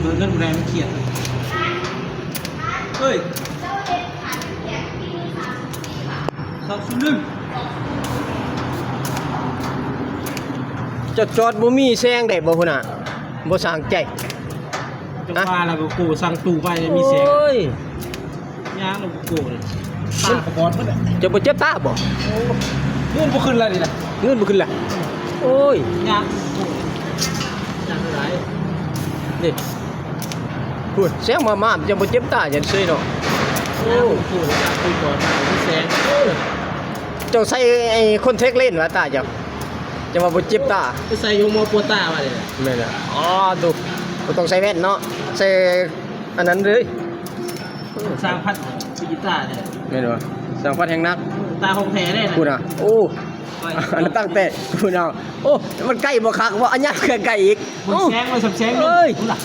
เงินแรงมันเขียดเฮ้ย201จอดบ่มีแซงได้บ่พุ่นน่ะบ่สร้างใจจะว่าแล้วก็กูสั่งตู้ไปมีเสียง โอ้ย ย่างแล้วก็กูเลยตาประกอบเพิ่นน่ะ จะบ่เจ็บตาบ่ เงินบ่ขึ้นแล้วนี่ล่ะ เงินบ่ขึ้นล่ะโอ้ย ย่างกูย่างเท่าไหร่ นี่พูดแซงมาจะบ่เจ็บตาจังซี่เนาะ โอ้กูย่างกูก่อนมีแสง เจ้าใส่ไอ้คอนแทคเลนส์ว่าตาเจ้าจะว่าบ่เจ็บตา ไปใส่โยโมปัวตามาเลย แม่นอ่ะอ๋อดูบ่ต้องใส่แว่นเนาะใส่อันนั้นเลย สร้างพัดปิจิต้าเนี่ย แม่นบ่สังฟัดแห่งนัก ตาของแท้เลยนะ พูดน่ะโอ้อันนั้นตั้งแต่พูดเอาโอ้มันใกล้บ่คักว่าอันยะใกล้ๆอีก มันแสงมันสับแสง เอ้ย รู้ล่ะ